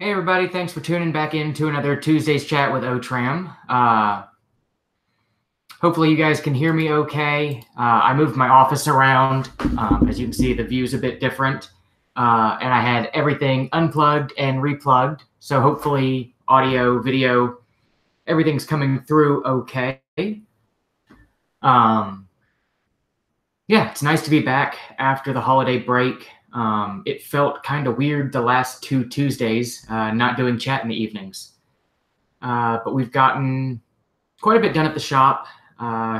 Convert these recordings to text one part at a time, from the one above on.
Hey everybody, thanks for tuning back in to another Tuesday's chat with OTRAMM. Hopefully you guys can hear me okay. I moved my office around. As you can see, the view's a bit different. And I had everything unplugged and replugged. So hopefully audio, video, everything's coming through okay. Yeah, it's nice to be back after the holiday break. It felt kind of weird the last two Tuesdays, not doing chat in the evenings. But we've gotten quite a bit done at the shop.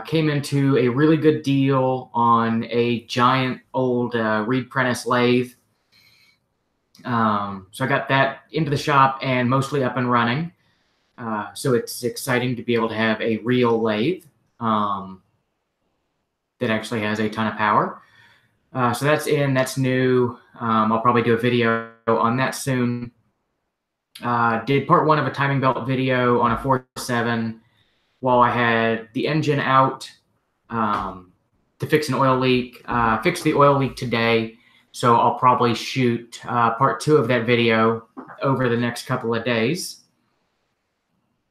Came into a really good deal on a giant old Reed Prentice lathe. So I got that into the shop and mostly up and running. So it's exciting to be able to have a real lathe that actually has a ton of power. So that's new. I'll probably do a video on that soon. Did part one of a timing belt video on a 4.7 while I had the engine out to fix an oil leak. Fixed the oil leak today, so I'll probably shoot part two of that video over the next couple of days.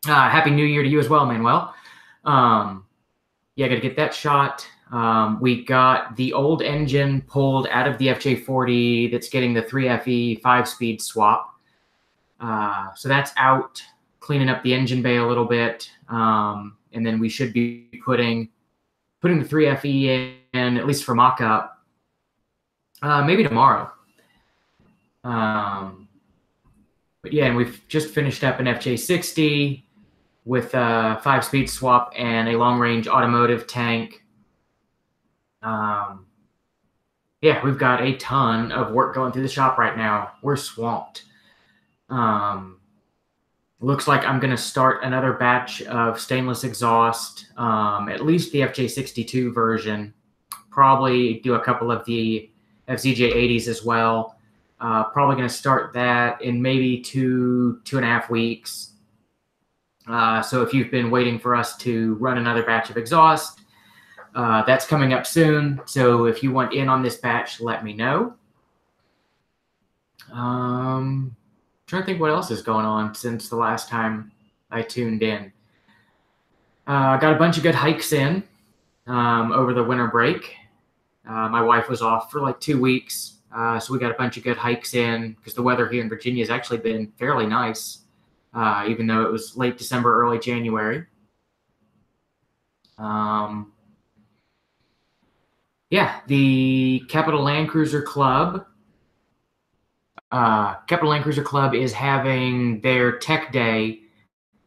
Happy New Year to you as well, Manuel. Yeah, got to get that shot. We got the old engine pulled out of the FJ40 that's getting the 3FE 5-speed swap. So that's out, cleaning up the engine bay a little bit. And then we should be putting the 3FE in, at least for mock-up, maybe tomorrow. But yeah, and we've just finished up an FJ60 with a 5-speed swap and a long-range automotive tank. Yeah, we've got a ton of work going through the shop right now. We're swamped. Looks like I'm going to start another batch of stainless exhaust, at least the FJ62 version. Probably do a couple of the FZJ80s as well. Probably going to start that in maybe 2.5 weeks. So if you've been waiting for us to run another batch of exhaust, that's coming up soon. So if you want in on this batch, let me know. Trying to think what else is going on since the last time I tuned in. Got a bunch of good hikes in over the winter break. My wife was off for like 2 weeks, so we got a bunch of good hikes in because the weather here in Virginia has actually been fairly nice, even though it was late December, early January. Yeah, the Capital Land Cruiser Club. Capital Land Cruiser Club is having their tech day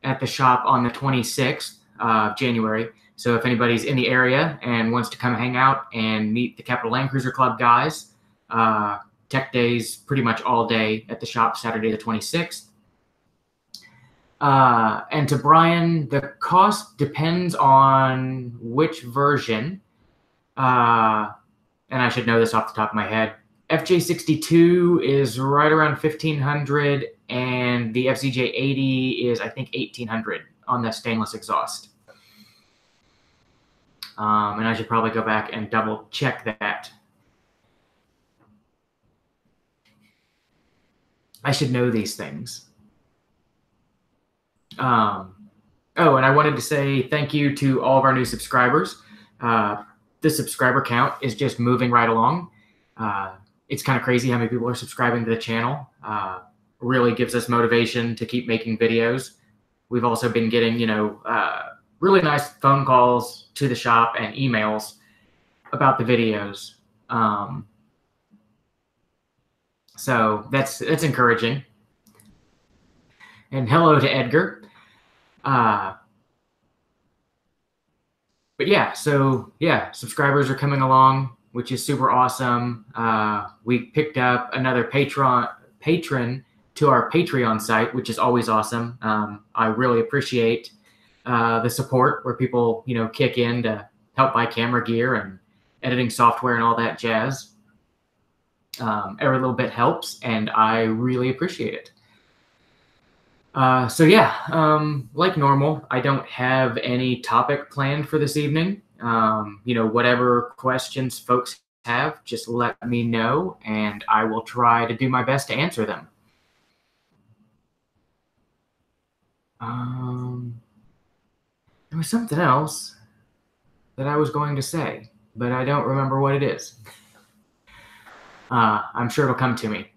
at the shop on the 26th of January. So if anybody's in the area and wants to come hang out and meet the Capital Land Cruiser Club guys, tech days pretty much all day at the shop Saturday the 26th. And to Brian, the cost depends on which version. And I should know this off the top of my head. FJ62 is right around $1,500, and the FZJ80 is, I think, $1,800 on the stainless exhaust. And I should probably go back and double check that. I should know these things. Oh, and I wanted to say thank you to all of our new subscribers. The subscriber count is just moving right along. It's kind of crazy how many people are subscribing to the channel. Really gives us motivation to keep making videos. We've also been getting, really nice phone calls to the shop and emails about the videos. So that's encouraging. And hello to Edgar. But yeah, so yeah, subscribers are coming along, which is super awesome. We picked up another patron to our Patreon site, which is always awesome. I really appreciate the support where people, kick in to help buy camera gear and editing software and all that jazz. Every little bit helps, and I really appreciate it. So yeah, like normal, I don't have any topic planned for this evening. Whatever questions folks have, just let me know, and I will try to do my best to answer them. There was something else that I was going to say, but I don't remember what it is. I'm sure it'll come to me.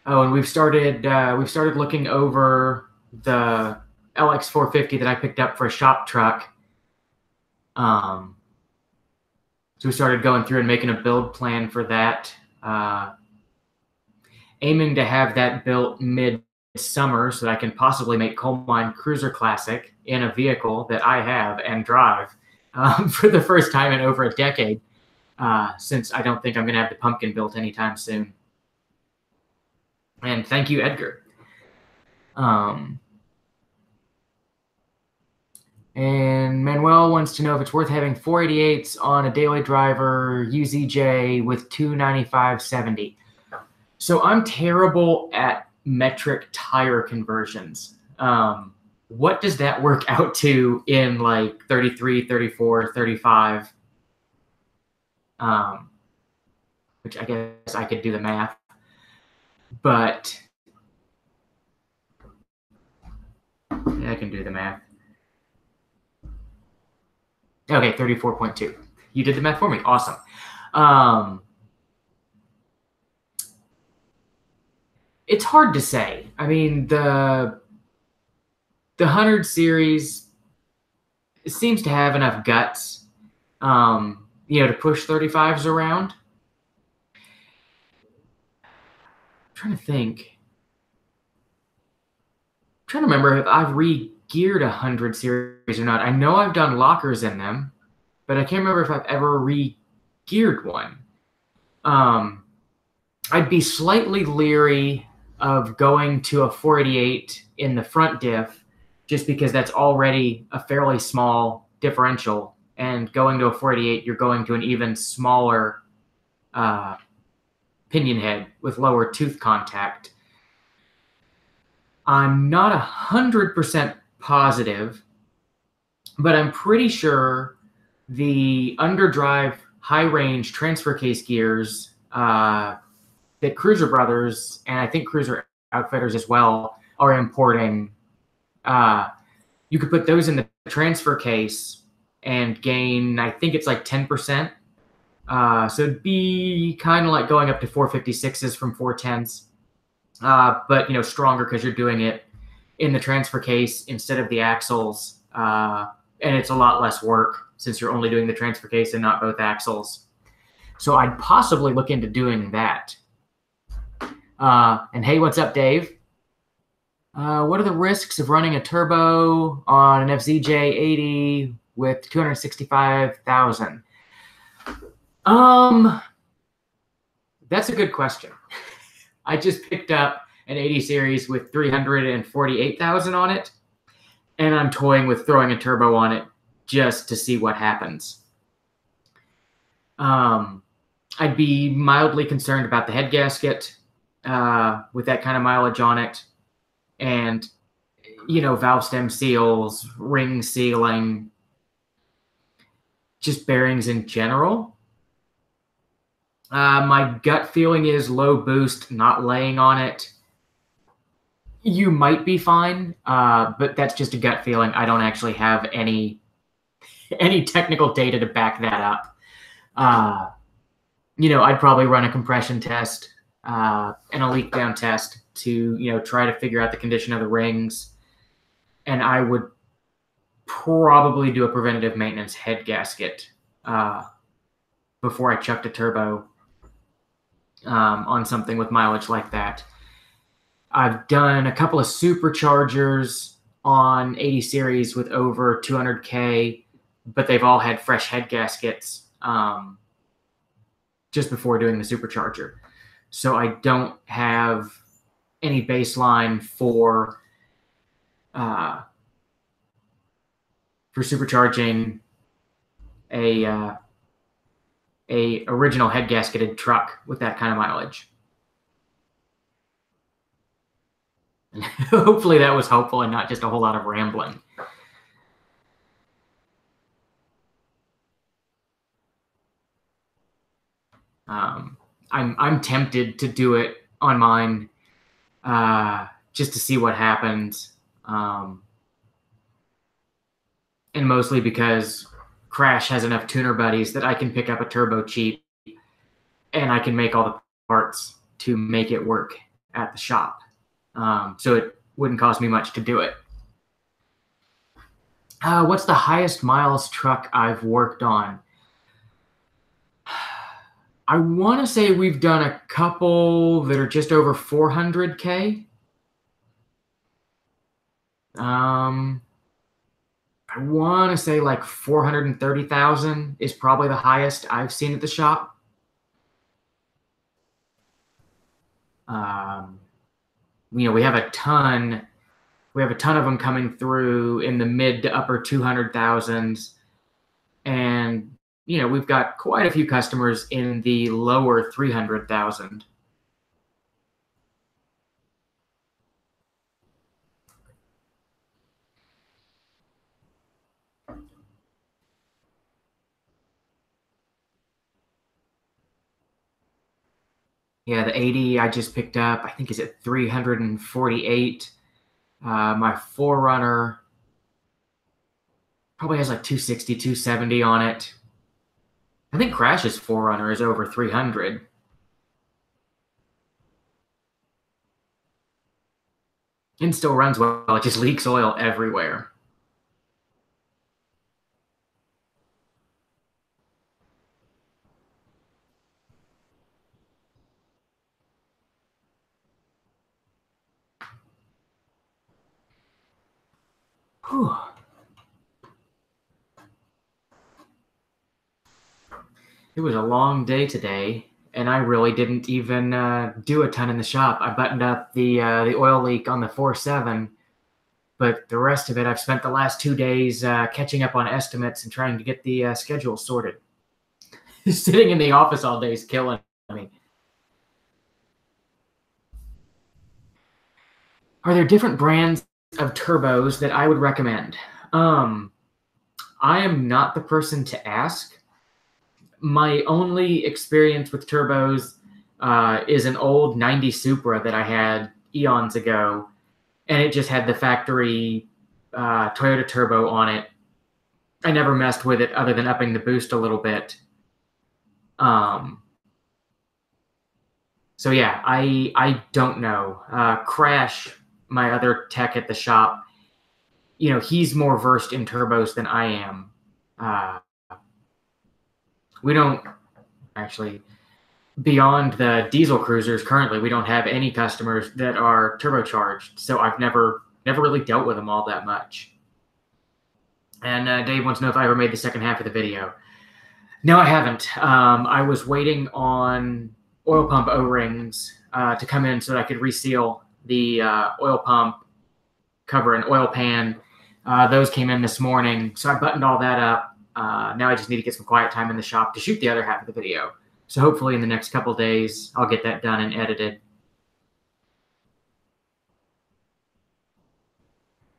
Oh, and we've started looking over the LX450 that I picked up for a shop truck. So we started going through and making a build plan for that, aiming to have that built mid-summer so that I can possibly make Coal Mine Cruiser Classic in a vehicle that I have and drive for the first time in over a decade, since I don't think I'm going to have the pumpkin built anytime soon. And thank you, Edgar. And Manuel wants to know if it's worth having 488s on a daily driver UZJ with 295/70. So I'm terrible at metric tire conversions. What does that work out to in like 33, 34, 35? Which I guess I could do the math. But yeah, I can do the math. Okay, 34.2. You did the math for me. Awesome. It's hard to say. I mean, the 100 series seems to have enough guts, to push 35s around. I'm trying to think. I'm trying to remember if I've re-geared a 100 series or not. I know I've done lockers in them, but I can't remember if I've ever re-geared one. I'd be slightly leery of going to a 488 in the front diff just because that's already a fairly small differential. And going to a 488, you're going to an even smaller pinion head with lower tooth contact. I'm not 100% positive, but I'm pretty sure the underdrive high range transfer case gears that Cruiser Brothers and I think Cruiser Outfitters as well are importing, you could put those in the transfer case and gain, I think it's like 10%. So it'd be kind of like going up to 456s from 410s, but stronger because you're doing it in the transfer case instead of the axles, and it's a lot less work since you're only doing the transfer case and not both axles. So I'd possibly look into doing that. And hey, what's up, Dave? What are the risks of running a turbo on an FZJ80 with 265,000? That's a good question. I just picked up an 80 series with 348,000 on it, and I'm toying with throwing a turbo on it just to see what happens. I'd be mildly concerned about the head gasket with that kind of mileage on it, and valve stem seals, ring sealing, just bearings in general. My gut feeling is low boost, not laying on it. You might be fine, but that's just a gut feeling. I don't actually have any technical data to back that up. I'd probably run a compression test and a leak down test to try to figure out the condition of the rings, and I would probably do a preventative maintenance head gasket before I chucked a turbo on something with mileage like that. I've done a couple of superchargers on 80 series with over 200K, but they've all had fresh head gaskets just before doing the supercharger. So I don't have any baseline for supercharging a original head gasketed truck with that kind of mileage. Hopefully that was helpful and not just a whole lot of rambling. I'm tempted to do it on mine just to see what happens. And mostly because Crash has enough tuner buddies that I can pick up a turbo cheap and I can make all the parts to make it work at the shop. So it wouldn't cost me much to do it. What's the highest miles truck I've worked on? I want to say we've done a couple that are just over 400K. I want to say like 430,000 is probably the highest I've seen at the shop. We have a ton of them coming through in the mid to upper 200,000s. And, we've got quite a few customers in the lower 300,000. Yeah, the 80 I just picked up, I think is at 348. My 4Runner probably has like 260, 270 on it. I think Crash's 4Runner is over 300. And still runs well. It just leaks oil everywhere. Whew. It was a long day today, and I really didn't even do a ton in the shop. I buttoned up the oil leak on the 4.7, but the rest of it, I've spent the last 2 days catching up on estimates and trying to get the schedule sorted. Sitting in the office all day is killing me. Are there different brands of turbos that I would recommend? I am not the person to ask. My only experience with turbos is an old 90 Supra that I had eons ago, and it just had the factory Toyota turbo on it. I never messed with it other than upping the boost a little bit. So yeah, I don't know. Crash, my other tech at the shop, he's more versed in turbos than I am. We don't actually, beyond the diesel cruisers currently, we don't have any customers that are turbocharged. So I've never really dealt with them all that much. And Dave wants to know if I ever made the second half of the video. No, I haven't. I was waiting on oil pump O-rings to come in so that I could reseal the oil pump cover and oil pan. Those came in this morning, so I buttoned all that up. Now I just need to get some quiet time in the shop to shoot the other half of the video. So hopefully in the next couple days, I'll get that done and edited.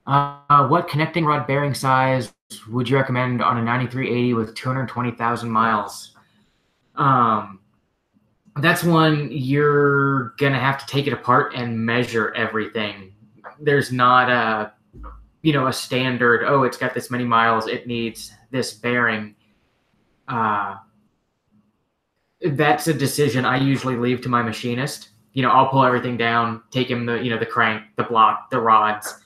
What connecting rod bearing size would you recommend on a 9380 with 220,000 miles? That's one you're going to have to take it apart and measure everything. There's not a standard, oh, it's got this many miles, it needs this bearing. That's a decision I usually leave to my machinist. I'll pull everything down, take him the crank, the block, the rods,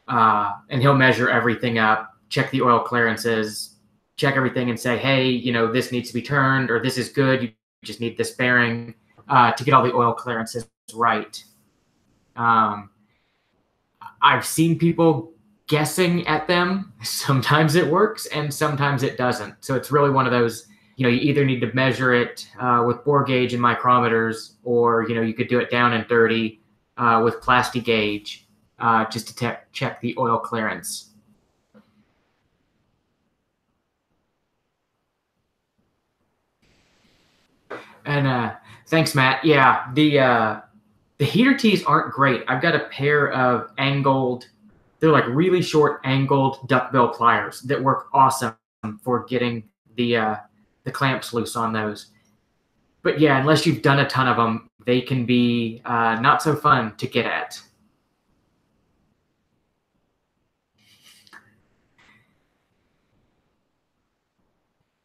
and he'll measure everything up, check the oil clearances, check everything and say, hey, this needs to be turned, or this is good, you just need this bearing to get all the oil clearances right. I've seen people guessing at them. Sometimes it works and sometimes it doesn't. So it's really one of those, you either need to measure it with bore gauge and micrometers, or, you could do it down and dirty with plastic gauge just to check the oil clearance. And thanks, Matt. Yeah, the heater tees aren't great. I've got a pair of angled, they're like really short angled duckbill pliers that work awesome for getting the clamps loose on those. But yeah, unless you've done a ton of them, they can be not so fun to get at.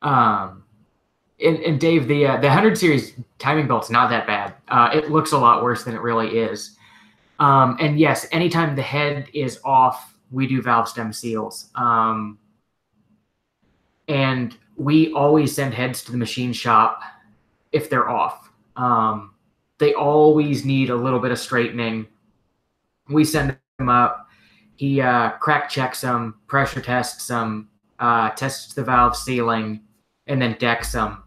And Dave, the 100 series timing belt's not that bad. It looks a lot worse than it really is. And yes, anytime the head is off, we do valve stem seals. And we always send heads to the machine shop if they're off. They always need a little bit of straightening. We send them up. He crack checks them, pressure tests them, tests the valve sealing, and then decks them.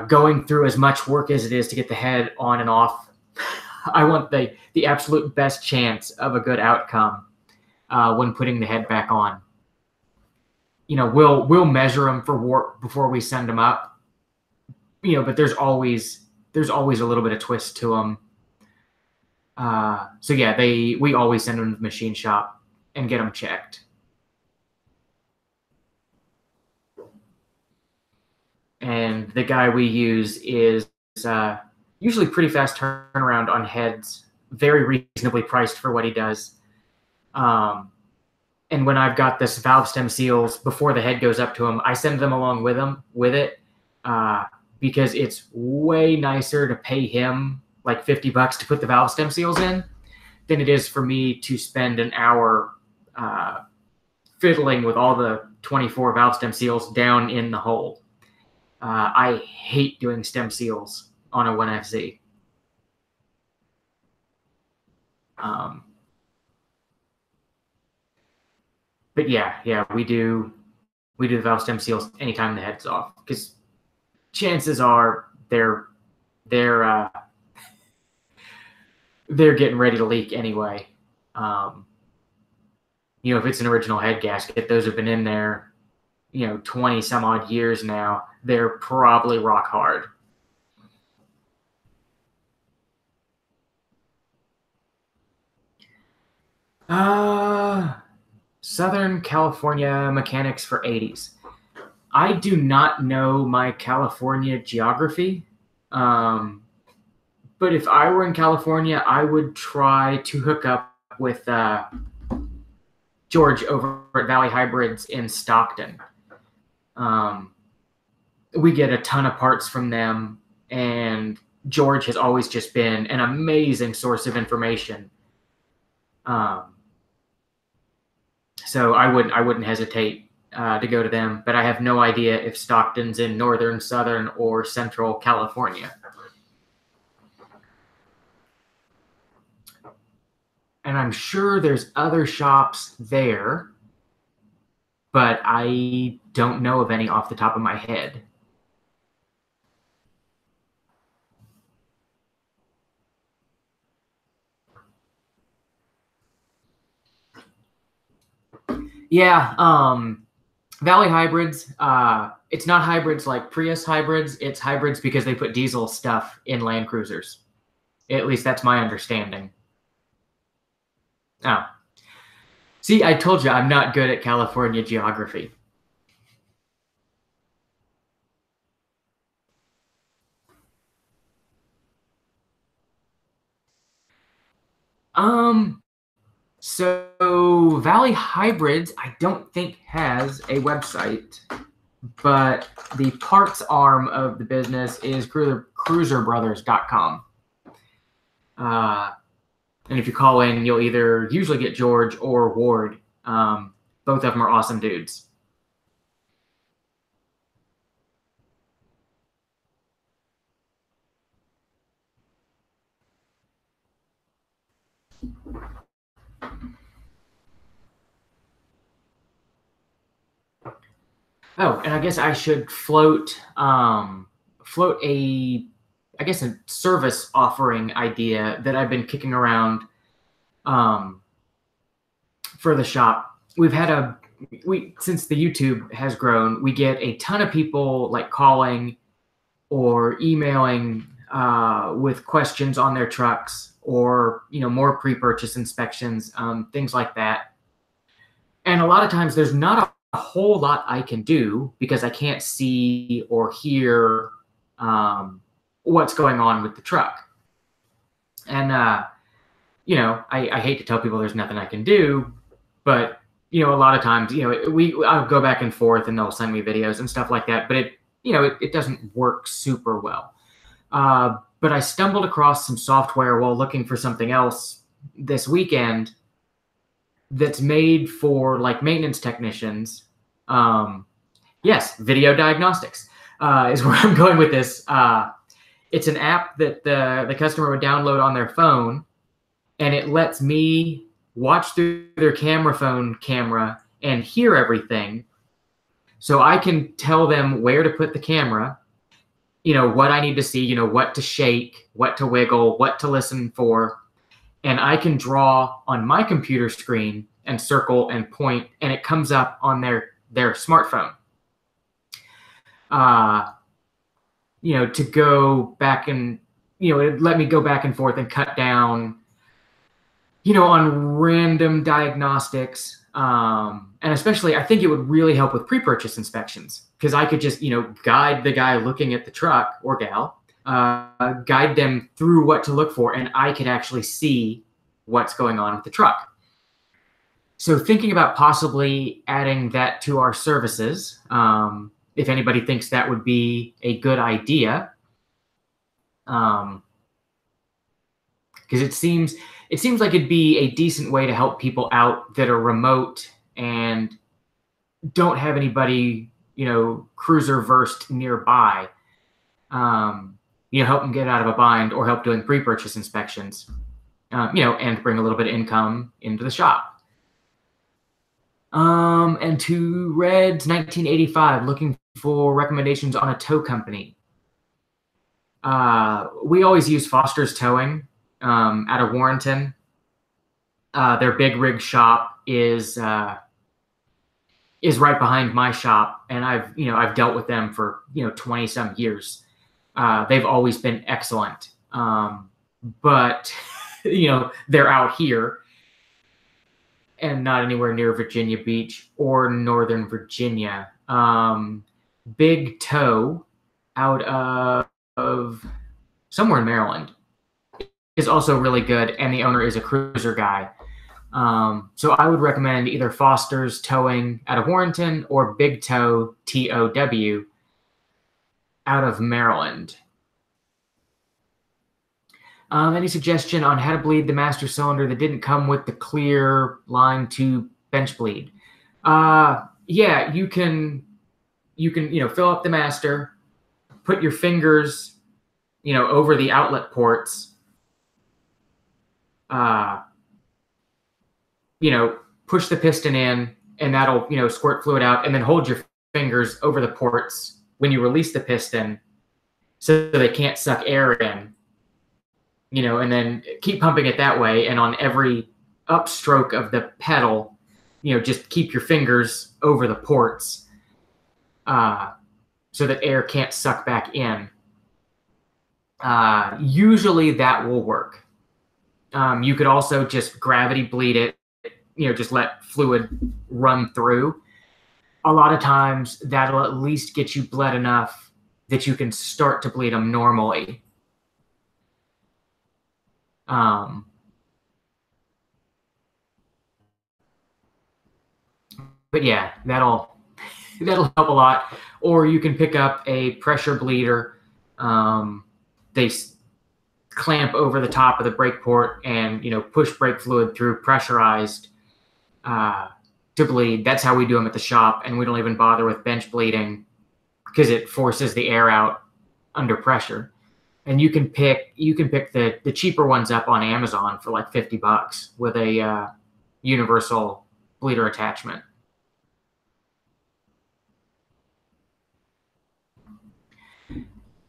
Going through as much work as it is to get the head on and off, I want the absolute best chance of a good outcome when putting the head back on. We'll measure them for warp before we send them up. But there's always a little bit of twist to them. So yeah, we always send them to the machine shop and get them checked. And the guy we use is usually pretty fast turnaround on heads, very reasonably priced for what he does. And when I've got this valve stem seals before the head goes up to him, I send them along with it because it's way nicer to pay him like $50 to put the valve stem seals in than it is for me to spend an hour fiddling with all the 24 valve stem seals down in the hole. I hate doing stem seals on a 1FZ. But yeah, we do the valve stem seals anytime the head's off, because chances are they're getting ready to leak anyway. If it's an original head gasket, those have been in there, 20 some odd years now. They're probably rock hard. Southern California mechanics for 80s. I do not know my California geography. But if I were in California, I would try to hook up with George over at Valley Hybrids in Stockton. We get a ton of parts from them, and George has always just been an amazing source of information. So I wouldn't hesitate to go to them, but I have no idea if Stockton's in northern, southern, or central California. And I'm sure there's other shops there, but I don't know of any off the top of my head. Yeah, Valley Hybrids, it's not hybrids like Prius hybrids. It's hybrids because they put diesel stuff in Land Cruisers. At least that's my understanding. Oh. See, I told you I'm not good at California geography. So Valley Hybrids, I don't think has a website, but the parts arm of the business is cruiserbrothers.com. And if you call in, you'll either usually get George or Ward. Both of them are awesome dudes. Oh, and I guess I should float a service offering idea that I've been kicking around for the shop. We've had since the YouTube has grown, we get a ton of people like calling or emailing with questions on their trucks, or more pre-purchase inspections, things like that. And a lot of times there's not a whole lot I can do because I can't see or hear what's going on with the truck. And, you know, I hate to tell people there's nothing I can do, but, you know, a lot of times, you know, I'll go back and forth and they'll send me videos and stuff like that, but it doesn't work super well. But I stumbled across some software while looking for something else this weekend that's made for like maintenance technicians. Yes, video diagnostics is where I'm going with this. It's an app that the customer would download on their phone, and it lets me watch through their camera and hear everything. So I can tell them where to put the camera, you know, what I need to see, you know, what to shake, what to wiggle, what to listen for. And I can draw on my computer screen and circle and point, and it comes up on their smartphone. You know, to go back and, you know, it let me go back and forth and cut down, you know, on random diagnostics. And especially, I think it would really help with pre-purchase inspections, because I could just, you know, guide the guy looking at the truck or gal, guide them through what to look for, and I could actually see what's going on with the truck. So thinking about possibly adding that to our services, if anybody thinks that would be a good idea, because it seems like it'd be a decent way to help people out that are remote and don't have anybody, you know, cruiser versed nearby. You know, help them get out of a bind or help doing pre-purchase inspections, you know, and bring a little bit of income into the shop. And to Red's 1985, looking for recommendations on a tow company. We always use Foster's Towing out of Warrenton. Their big rig shop is right behind my shop, and I've dealt with them for 20 some years. They've always been excellent, but they're out here and not anywhere near Virginia Beach or Northern Virginia. Big Tow out of somewhere in Maryland is also really good, and the owner is a cruiser guy. So I would recommend either Foster's Towing out of Warrenton or Big Tow, TOW, out of Maryland. Any suggestion on how to bleed the master cylinder that didn't come with the clear line to bench bleed? Yeah, you can fill up the master, put your fingers, over the outlet ports, push the piston in, and that'll, squirt fluid out, and then hold your fingers over the ports when you release the piston so they can't suck air in, and then keep pumping it that way. And on every upstroke of the pedal, just keep your fingers over the ports so that air can't suck back in. Usually that will work. You could also just gravity bleed it, just let fluid run through. A lot of times that'll at least get you bled enough that you can start to bleed them normally. But yeah, that'll help a lot. Or you can pick up a pressure bleeder. They clamp over the top of the brake port and push brake fluid through pressurized to bleed. That's how we do them at the shop, and we don't even bother with bench bleeding because it forces the air out under pressure. And you can pick the cheaper ones up on Amazon for like $50 with a universal bleeder attachment.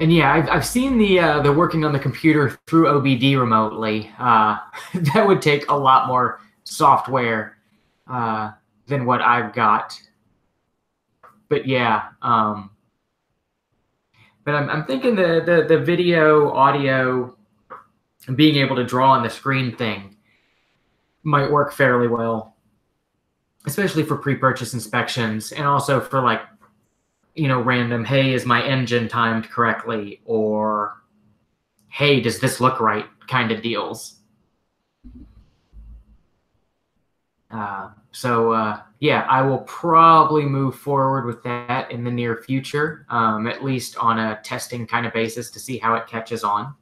And yeah, I've seen the working on the computer through OBD remotely. That would take a lot more software than what I've got. But yeah, but I'm thinking the video, audio, and being able to draw on the screen thing might work fairly well, especially for pre-purchase inspections, and also for random, hey, is my engine timed correctly? Or, hey, does this look right kind of deals. Yeah, I will probably move forward with that in the near future, at least on a testing kind of basis to see how it catches on.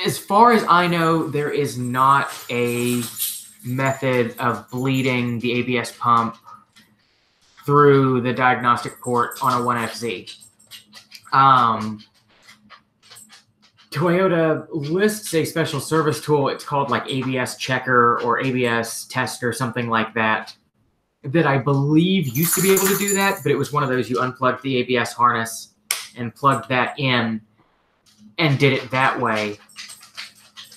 As far as I know, there is not a method of bleeding the ABS pump through the diagnostic port on a 1FZ. Toyota lists a special service tool. It's called like ABS checker or ABS test or something like that, that I believe used to be able to do that, but it was one of those you unplugged the ABS harness and plugged that in and did it that way.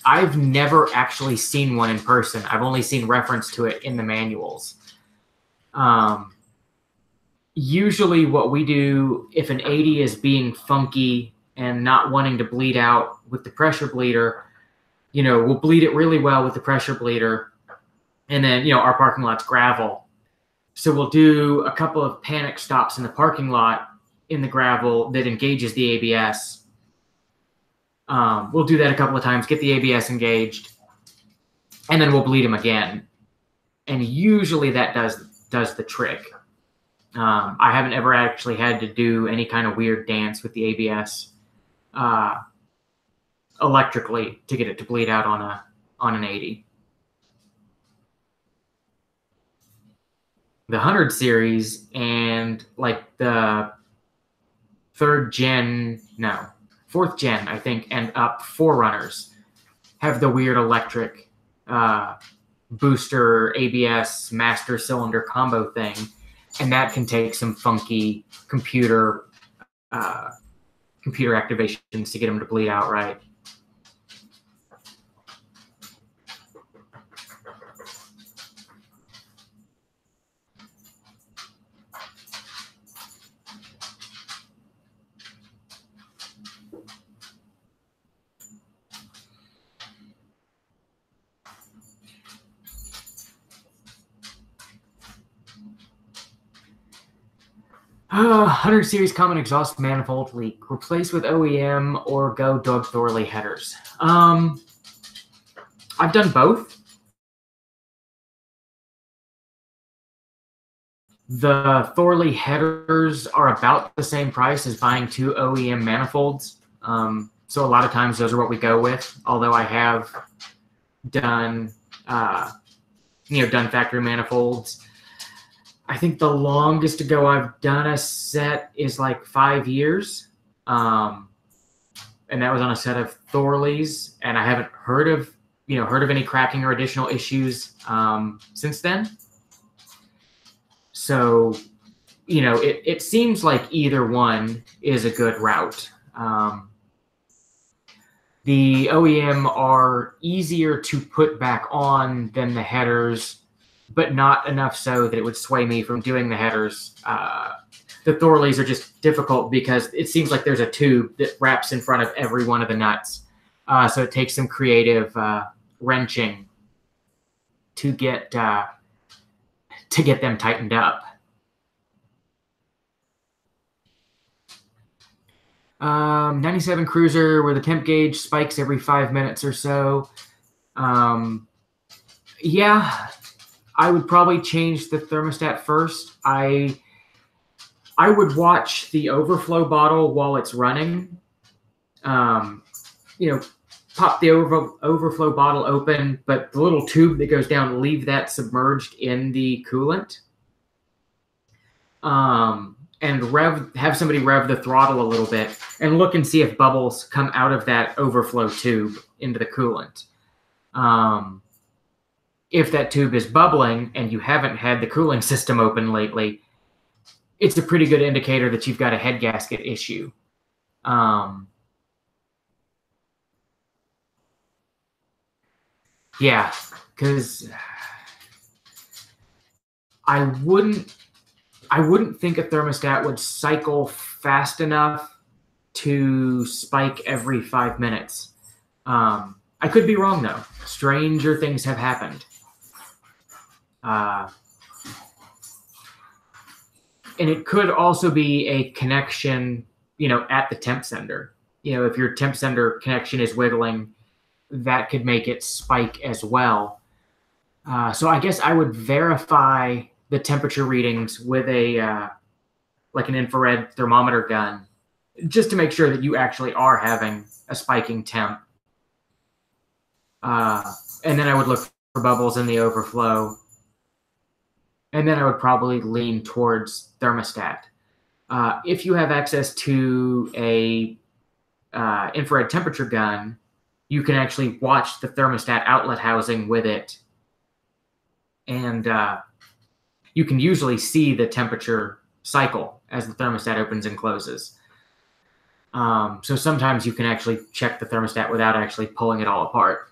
I've never actually seen one in person. I've only seen reference to it in the manuals. Usually what we do, if an 80 is being funky and not wanting to bleed out with the pressure bleeder, we'll bleed it really well with the pressure bleeder. And then, our parking lot's gravel. So we'll do a couple of panic stops in the parking lot in the gravel that engages the ABS. We'll do that a couple of times, get the ABS engaged, and then we'll bleed them again. And usually that does the trick. I haven't ever actually had to do any kind of weird dance with the ABS electrically to get it to bleed out on an 80. The 100 series and like the 4th gen, I think, and up 4Runners have the weird electric booster ABS master cylinder combo thing. And that can take some funky computer activations to get them to bleed out right. Uh, 100 series common exhaust manifold leak. Replace with OEM or go Doug Thorley headers. I've done both. The Thorley headers are about the same price as buying 2 OEM manifolds. So a lot of times those are what we go with, although I have done, done factory manifolds. I think the longest ago I've done a set is like 5 years. And that was on a set of Thorleys, and I haven't heard of any cracking or additional issues since then. So, it seems like either one is a good route. The OEM are easier to put back on than the headers, but not enough so that it would sway me from doing the headers. The Thorleys are just difficult because it seems like there's a tube that wraps in front of every one of the nuts. So it takes some creative wrenching to get them tightened up. 97 Cruiser where the temp gauge spikes every 5 minutes or so. Yeah, I would probably change the thermostat first. I would watch the overflow bottle while it's running. Pop the overflow bottle open, but the little tube that goes down, leave that submerged in the coolant. And have somebody rev the throttle a little bit and look and see if bubbles come out of that overflow tube into the coolant. If that tube is bubbling and you haven't had the cooling system open lately, it's a pretty good indicator that you've got a head gasket issue. Yeah, because I wouldn't think a thermostat would cycle fast enough to spike every 5 minutes. I could be wrong, though. Stranger things have happened. And it could also be a connection, at the temp sender. If your temp sender connection is wiggling, that could make it spike as well. So I guess I would verify the temperature readings with like an infrared thermometer gun, just to make sure that you actually are having a spiking temp. And then I would look for bubbles in the overflow. And then I would probably lean towards thermostat. If you have access to a infrared temperature gun, you can actually watch the thermostat outlet housing with it. And you can usually see the temperature cycle as the thermostat opens and closes. So sometimes you can actually check the thermostat without actually pulling it all apart.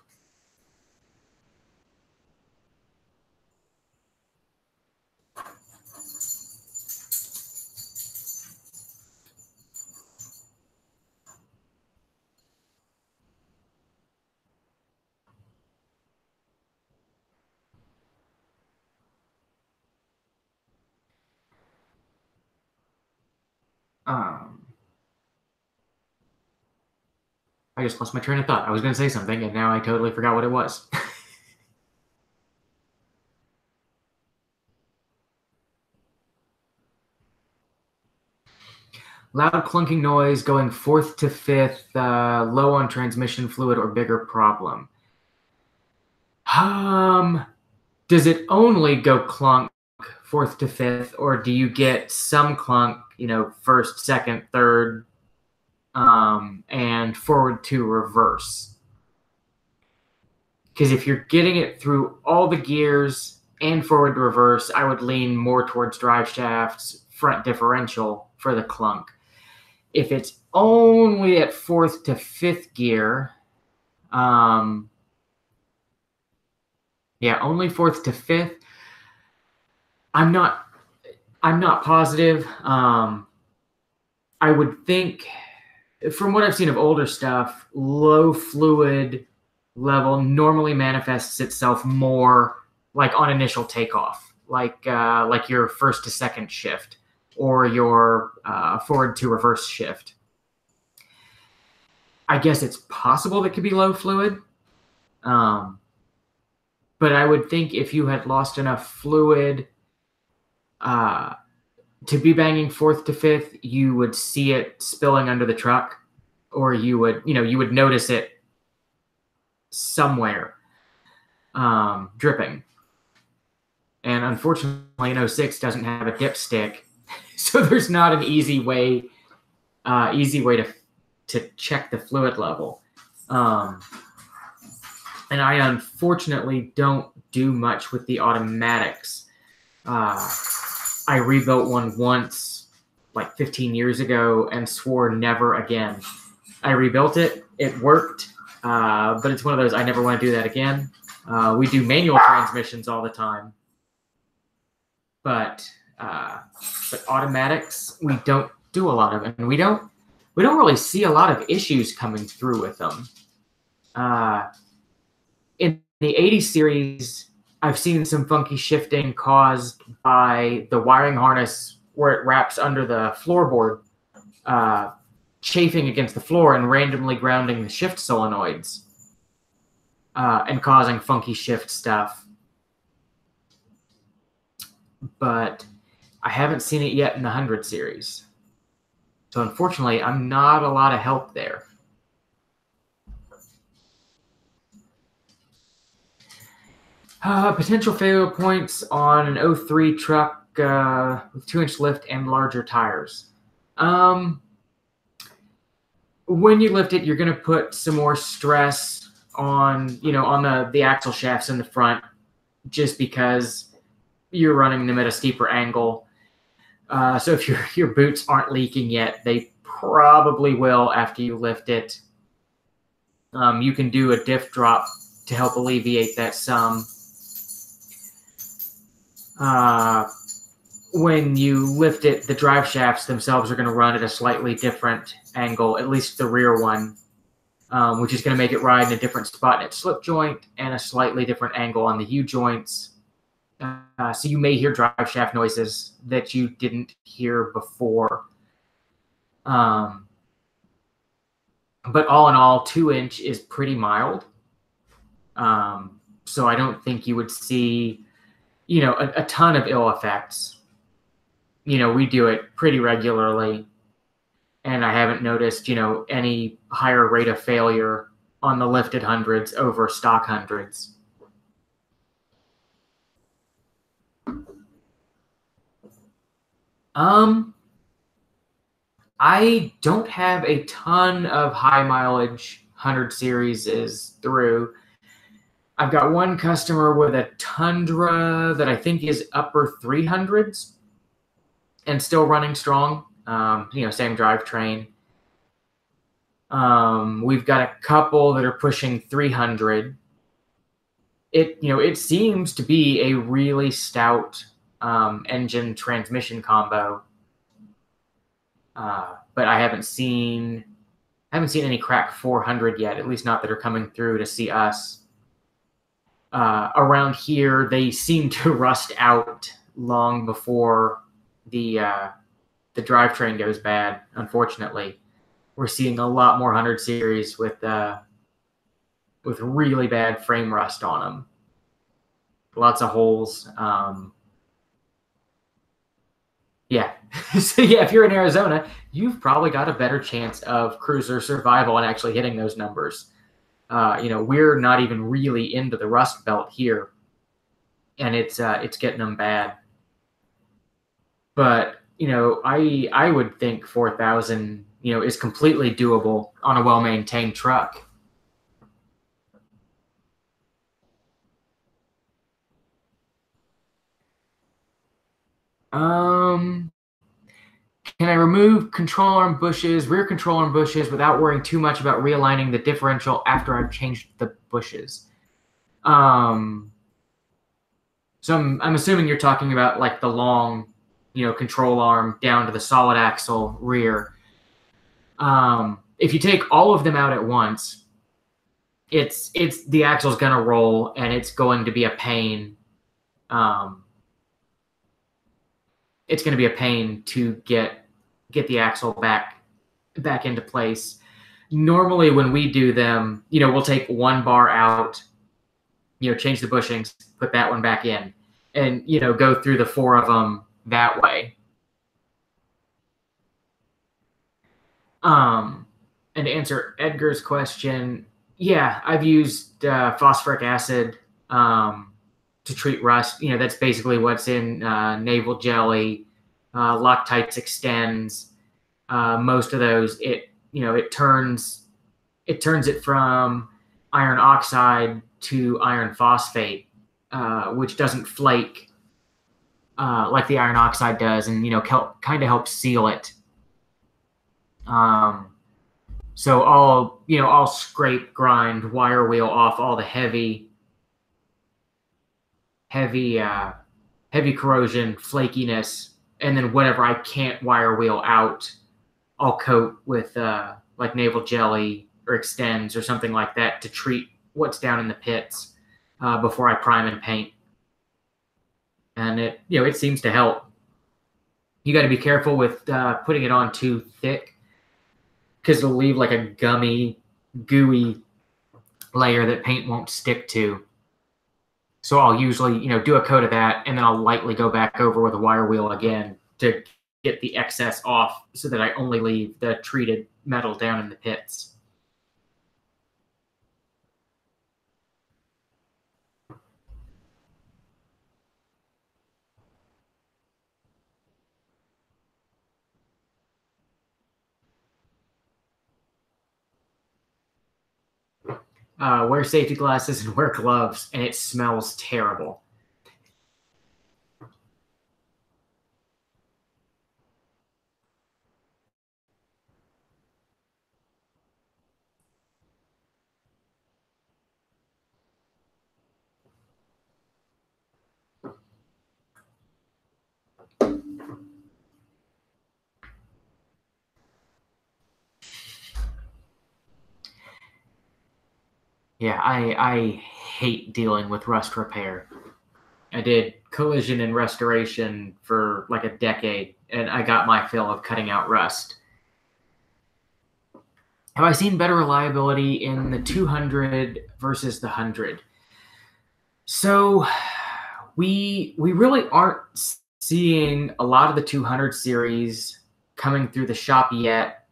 I just lost my train of thought. I was going to say something, and now I totally forgot what it was. Loud clunking noise going fourth to fifth, low on transmission fluid, or bigger problem. Does it only go clunk fourth to fifth, or do you get some clunk, first, second, third, and forward to reverse? Because if you're getting it through all the gears and forward to reverse, I would lean more towards drive shafts, front differential for the clunk. If it's only at fourth to fifth gear, only fourth to fifth, I'm not positive. I would think, from what I've seen of older stuff, low fluid level normally manifests itself more like on initial takeoff, like your first to second shift, or your forward to reverse shift. I guess it's possible that could be low fluid. But I would think if you had lost enough fluid to be banging fourth to fifth, you would see it spilling under the truck, or you would notice it somewhere dripping. And unfortunately, an 06 doesn't have a dipstick, so there's not an easy way to check the fluid level. And I unfortunately don't do much with the automatics. I rebuilt one once, like 15 years ago, and swore never again. I rebuilt it. It worked, but it's one of those I never want to do that again. We do manual transmissions all the time, but automatics we don't do a lot of, and we don't really see a lot of issues coming through with them. In the 80 series, I've seen some funky shifting caused by the wiring harness where it wraps under the floorboard, chafing against the floor and randomly grounding the shift solenoids, and causing funky shift stuff. But I haven't seen it yet in the 100 series. So unfortunately, I'm not a lot of help there. Potential failure points on an 03 truck with 2-inch lift and larger tires. When you lift it, you're going to put some more stress on, on the axle shafts in the front, just because you're running them at a steeper angle. So if your boots aren't leaking yet, they probably will after you lift it. You can do a diff drop to help alleviate that some. When you lift it, the drive shafts themselves are going to run at a slightly different angle, at least the rear one, which is going to make it ride in a different spot in its slip joint and a slightly different angle on the U joints, So you may hear drive shaft noises that you didn't hear before. But all in all, 2-inch is pretty mild. So I don't think you would see, a ton of ill effects. We do it pretty regularly, and I haven't noticed, any higher rate of failure on the lifted hundreds over stock hundreds. I don't have a ton of high mileage 100 series through. I've got one customer with a Tundra that I think is upper 300s and still running strong. Same drivetrain. We've got a couple that are pushing 300. It seems to be a really stout engine transmission combo. But I haven't seen any crack 400 yet, at least not that are coming through to see us. Around here, they seem to rust out long before the drivetrain goes bad. Unfortunately, we're seeing a lot more 100 series with really bad frame rust on them. Lots of holes. Yeah. So yeah, if you're in Arizona, you've probably got a better chance of cruiser survival and actually hitting those numbers. We're not even really into the rust belt here, and it's getting them bad. But I would think 4,000 is completely doable on a well-maintained truck. Can I remove control arm bushes, rear control arm bushes, without worrying too much about realigning the differential after I've changed the bushes? So I'm assuming you're talking about like the long, control arm down to the solid axle rear. If you take all of them out at once, it's the axle's gonna roll and it's going to be a pain. It's going to be a pain to get the axle back into place. Normally when we do them, we'll take one bar out, change the bushings, put that one back in, and go through the 4 of them that way. And to answer Edgar's question, yeah, I've used phosphoric acid to treat rust. That's basically what's in navel jelly, Loctites extends. Most of those, it turns it from iron oxide to iron phosphate, which doesn't flake like the iron oxide does, and kind of helps seal it. So I'll scrape, grind, wire wheel off all the heavy corrosion, flakiness, and then whatever I can't wire wheel out, I'll coat with like navel jelly or extends or something like that to treat what's down in the pits before I prime and paint. And it seems to help. You got to be careful with putting it on too thick, because it'll leave like a gummy, gooey layer that paint won't stick to. So I'll usually, do a coat of that, and then I'll lightly go back over with a wire wheel again to get the excess off, so that I only leave the treated metal down in the pits. Wear safety glasses and wear gloves, and it smells terrible. Yeah, I hate dealing with rust repair. I did collision and restoration for like a decade, and I got my fill of cutting out rust. Have I seen better reliability in the 200 versus the 100? So we really aren't seeing a lot of the 200 series coming through the shop yet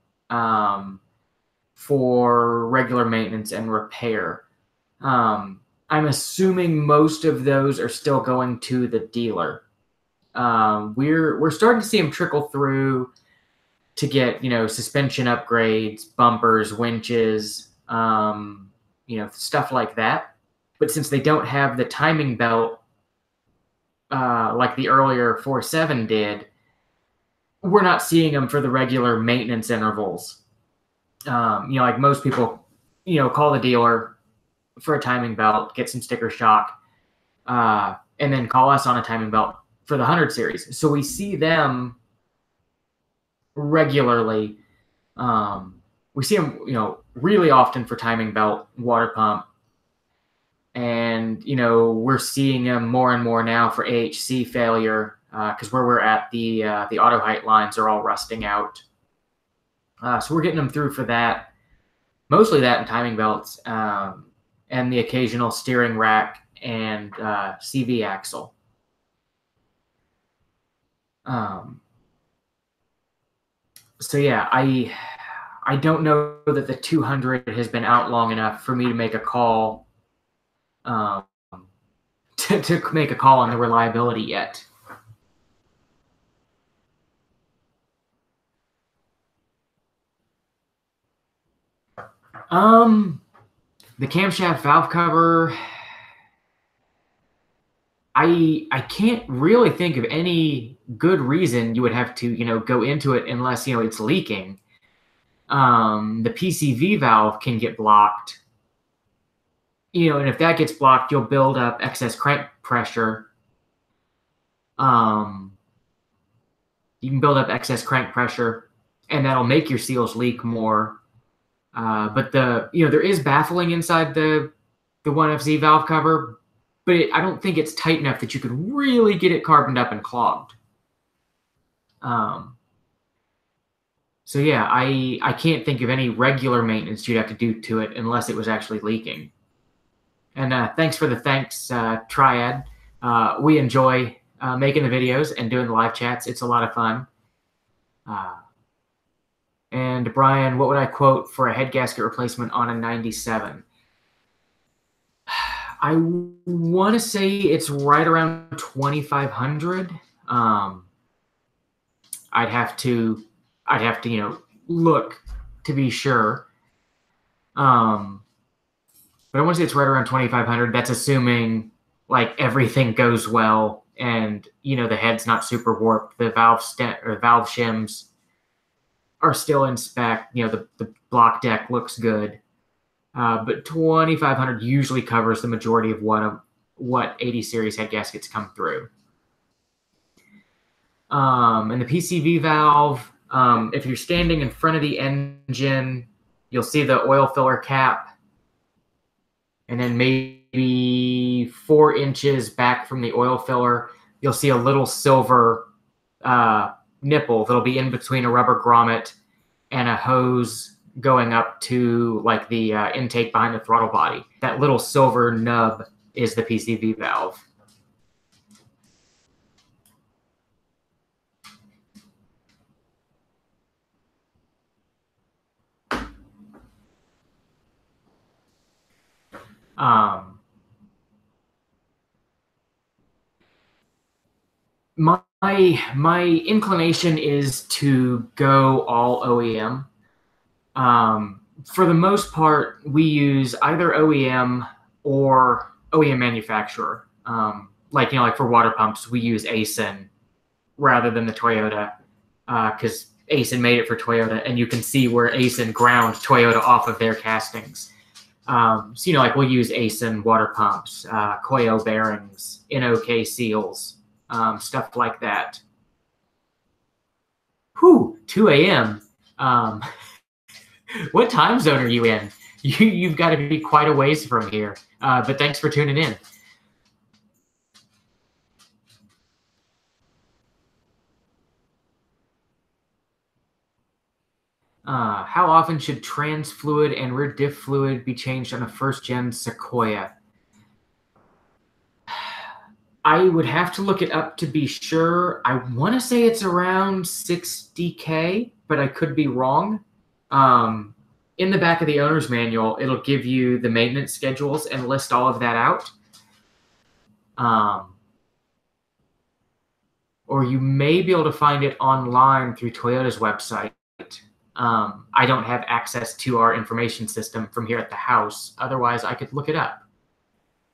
for regular maintenance and repair. I'm assuming most of those are still going to the dealer. We're starting to see them trickle through to get, suspension upgrades, bumpers, winches, stuff like that. But since they don't have the timing belt like the earlier 4.7 did, we're not seeing them for the regular maintenance intervals. Like most people, call the dealer for a timing belt, get some sticker shock, and then call us on a timing belt for the 100 series. So we see them regularly. We see them, really often for timing belt, water pump. And, we're seeing them more and more now for AHC failure because where we're at, the auto height lines are all rusting out. So we're getting them through for that. Mostly that and timing belts and the occasional steering rack and CV axle. So yeah, I don't know that the 200 has been out long enough for me to make a call to make a call on the reliability yet. The camshaft valve cover, I can't really think of any good reason you would have to, go into it unless, it's leaking. The PCV valve can get blocked. And if that gets blocked, you'll build up excess crank pressure. You can build up excess crank pressure, and that'll make your seals leak more. But there is baffling inside the 1FZ valve cover, but I don't think it's tight enough that you could really get it carboned up and clogged. So yeah, I can't think of any regular maintenance you'd have to do to it unless it was actually leaking. And thanks for the thanks, Triad. We enjoy making the videos and doing the live chats. It's a lot of fun. And Brian, what would I quote for a head gasket replacement on a 97? I want to say it's right around 2,500. I'd have to look to be sure. But I want to say it's right around 2,500. That's assuming like everything goes well and the head's not super warped. The valve shims are still in spec. The block deck looks good. But 2,500 usually covers the majority of what 80 series head gaskets come through. And the PCV valve, if you're standing in front of the engine, you'll see the oil filler cap. And then maybe 4 inches back from the oil filler, you'll see a little silver nipple that'll be in between a rubber grommet and a hose going up to like the intake behind the throttle body. That little silver nub is the PCV valve. My inclination is to go all OEM. For the most part, we use either OEM or OEM manufacturer. Like for water pumps, we use ASIN rather than the Toyota because ASIN made it for Toyota, and you can see where ASIN ground Toyota off of their castings. So we'll use ASIN water pumps, Koyo bearings, NOK seals, stuff like that. Whew, 2 a.m. What time zone are you in? You've got to be quite a ways from here. But thanks for tuning in. How often should trans fluid and rear diff fluid be changed on a first-gen Sequoia? I would have to look it up to be sure. I want to say it's around 60K, but I could be wrong. In the back of the owner's manual, it'll give you the maintenance schedules and list all of that out. Or you may be able to find it online through Toyota's website. I don't have access to our information system from here at the house. Otherwise, I could look it up.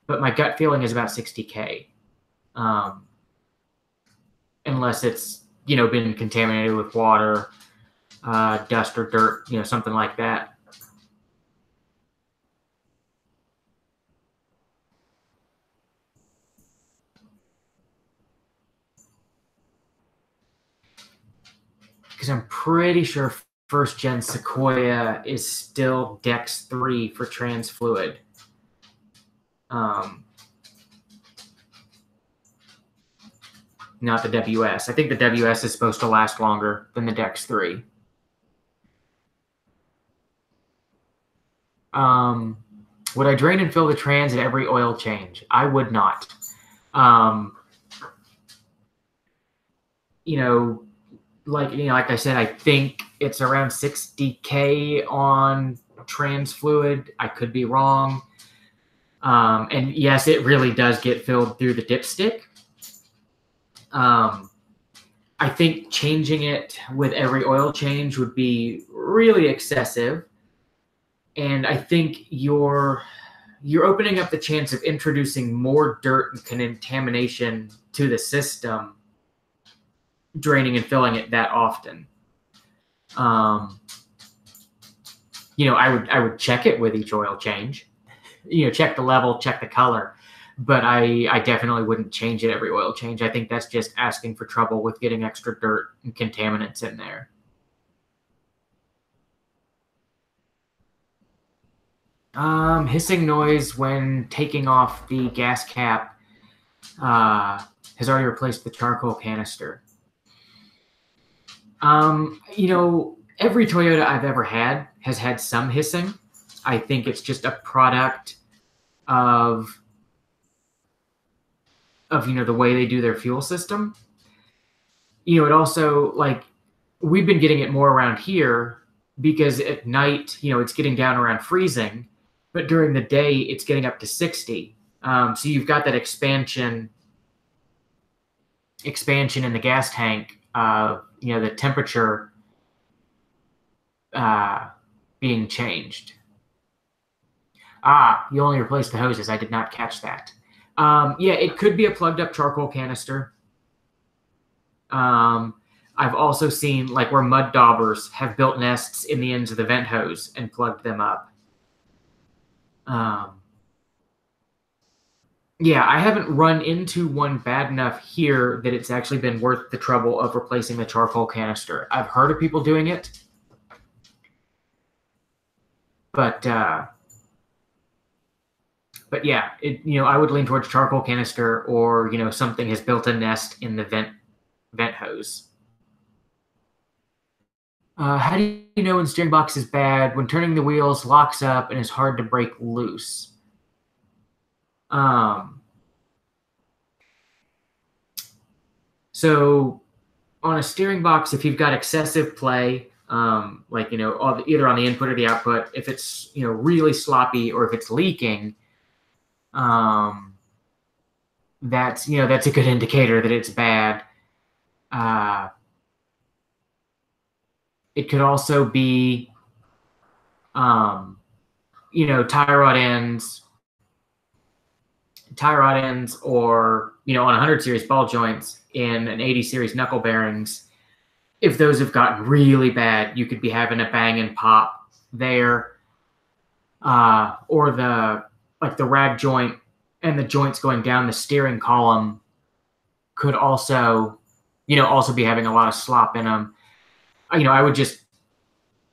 But my gut feeling is about 60K. Unless it's, been contaminated with water, dust or dirt, something like that. Because I'm pretty sure first gen Sequoia is still Dex 3 for trans fluid. Not the WS. I think the WS is supposed to last longer than the Dex 3. Would I drain and fill the trans at every oil change? I would not. Like I said, I think it's around 60K on trans fluid. I could be wrong. And yes, it really does get filled through the dipstick. I think changing it with every oil change would be really excessive. And I think you're opening up the chance of introducing more dirt and contamination to the system, draining and filling it that often. I would check it with each oil change, check the level, check the color, but I definitely wouldn't change it every oil change. I think that's just asking for trouble with getting extra dirt and contaminants in there. Hissing noise when taking off the gas cap has already replaced the charcoal canister. Every Toyota I've ever had has had some hissing. I think it's just a product of the way they do their fuel system. It also, we've been getting it more around here because at night, it's getting down around freezing, but during the day, it's getting up to 60. So you've got that expansion in the gas tank, the temperature being changed. You only replaced the hoses. I did not catch that. Yeah, it could be a plugged up charcoal canister. I've also seen where mud daubers have built nests in the ends of the vent hose and plugged them up. Yeah, I haven't run into one bad enough here that it's actually been worth the trouble of replacing the charcoal canister. I've heard of people doing it, but yeah, I would lean towards charcoal canister or, something has built a nest in the vent hose. How do you know when steering box is bad? When turning the wheels locks up and is hard to break loose. So on a steering box, if you've got excessive play, either on the input or the output, if it's, really sloppy or if it's leaking, that's a good indicator that it's bad. It could also be, tie rod ends, or, on 100 series ball joints in an 80 series knuckle bearings. If those have gotten really bad, you could be having a bang and pop there. Or the rag joint and the joints going down the steering column could also be having a lot of slop in them. I would just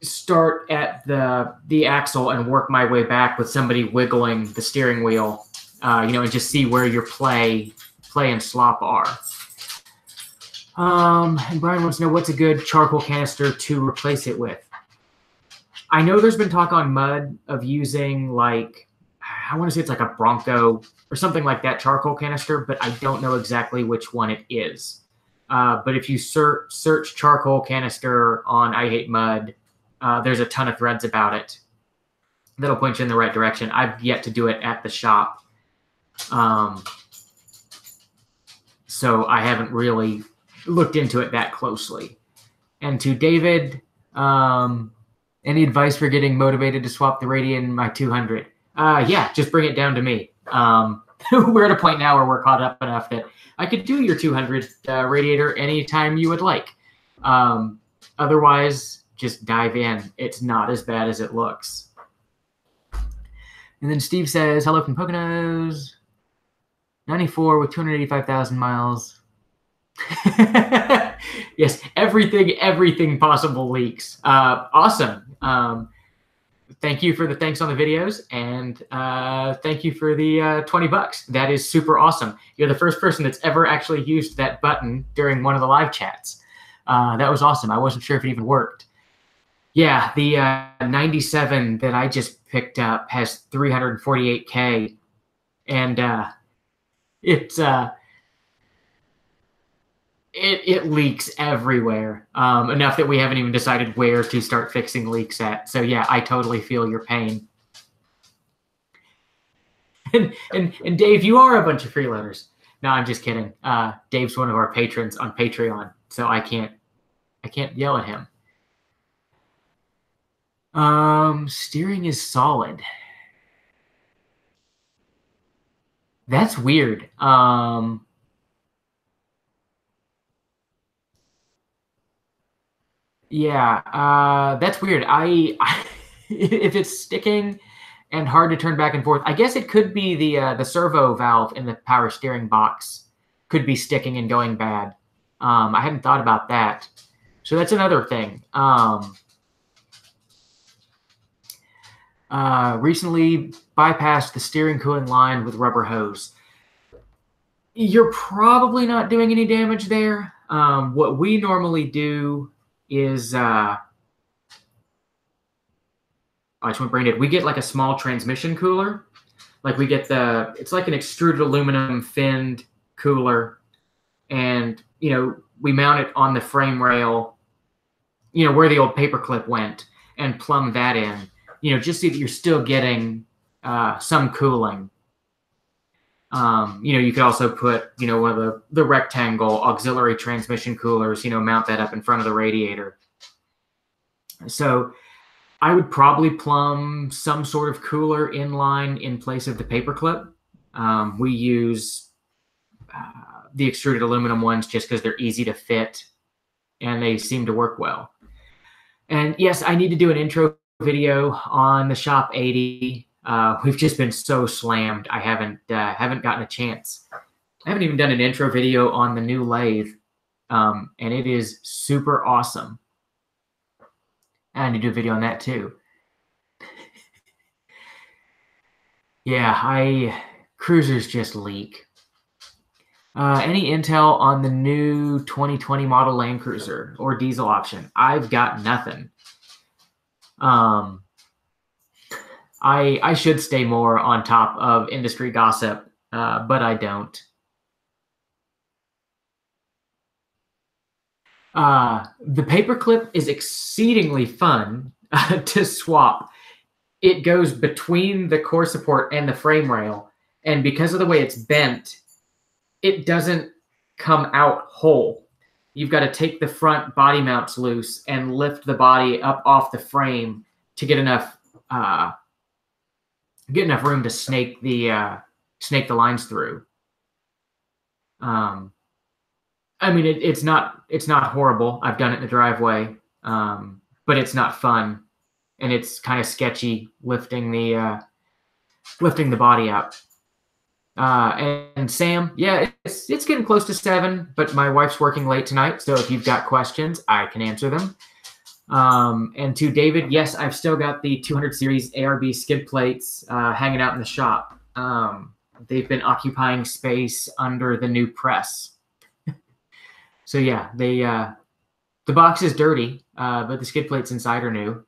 start at the axle and work my way back with somebody wiggling the steering wheel, and just see where your play and slop are. And Brian wants to know what's a good charcoal canister to replace it with. I know there's been talk on Mud of using like, I want to say it's like a Bronco or something like that charcoal canister, but I don't know exactly which one it is. But if you search charcoal canister on I Hate Mud, there's a ton of threads about it that'll point you in the right direction. I've yet to do it at the shop. So I haven't really looked into it that closely. And to David, any advice for getting motivated to swap the radiator in my 200? Yeah, just bring it down to me. We're at a point now where we're caught up enough that I could do your 200 radiator anytime you would like. Otherwise, just dive in. It's not as bad as it looks. And then Steve says, hello from Poconos. 94 with 285,000 miles. Yes, everything possible leaks. Awesome. Thank you for the thanks on the videos, and thank you for the $20. That is super awesome. You're the first person that's ever actually used that button during one of the live chats. That was awesome. I wasn't sure if it even worked. Yeah, the 97 that I just picked up has 348K, and it leaks everywhere, enough that we haven't even decided where to start fixing leaks at. So yeah, I totally feel your pain. And Dave, you are a bunch of freeloaders. No, I'm just kidding. Dave's one of our patrons on Patreon, so I can't yell at him. Steering is solid. That's weird. Yeah, that's weird. If it's sticking and hard to turn back and forth, I guess it could be the servo valve in the power steering box could be sticking and going bad. I hadn't thought about that. So that's another thing. Recently bypassed the steering cooling line with rubber hose. You're probably not doing any damage there. What we normally do is, I just went brain dead. We get like a small transmission cooler. Like we get it's like an extruded aluminum finned cooler. And, we mount it on the frame rail, where the old paperclip went, and plumb that in, just so that you're still getting some cooling. You could also put, one of the rectangle auxiliary transmission coolers, mount that up in front of the radiator. So I would probably plumb some sort of cooler inline in place of the paperclip. We use the extruded aluminum ones just because they're easy to fit and they seem to work well. And yes, I need to do an intro video on the Shop 80. We've just been so slammed. I haven't gotten a chance. I haven't even done an intro video on the new lathe, and it is super awesome. I need to do a video on that too. Yeah, cruisers just leak. Any intel on the new 2020 model Land Cruiser or diesel option? I've got nothing. I should stay more on top of industry gossip, but I don't. The paperclip is exceedingly fun to swap. It goes between the core support and the frame rail, and because of the way it's bent, it doesn't come out whole. You've got to take the front body mounts loose and lift the body up off the frame to get enough room to snake the lines through. I mean, it's not horrible. I've done it in the driveway, but it's not fun, and it's kind of sketchy lifting the body up. And Sam, yeah, it's getting close to 7, but my wife's working late tonight, so if you've got questions, I can answer them. And to David, yes, I've still got the 200 series ARB skid plates hanging out in the shop. They've been occupying space under the new press. So yeah, the box is dirty, but the skid plates inside are new.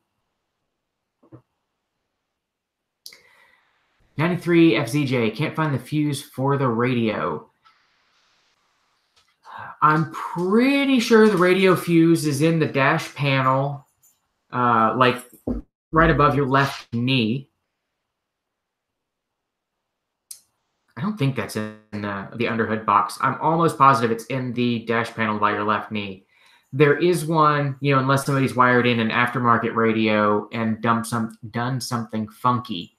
93 FZJ, can't find the fuse for the radio. I'm pretty sure the radio fuse is in the dash panel, like right above your left knee. I don't think that's in the underhood box. I'm almost positive it's in the dash panel by your left knee. There is one, unless somebody's wired in an aftermarket radio and done something funky.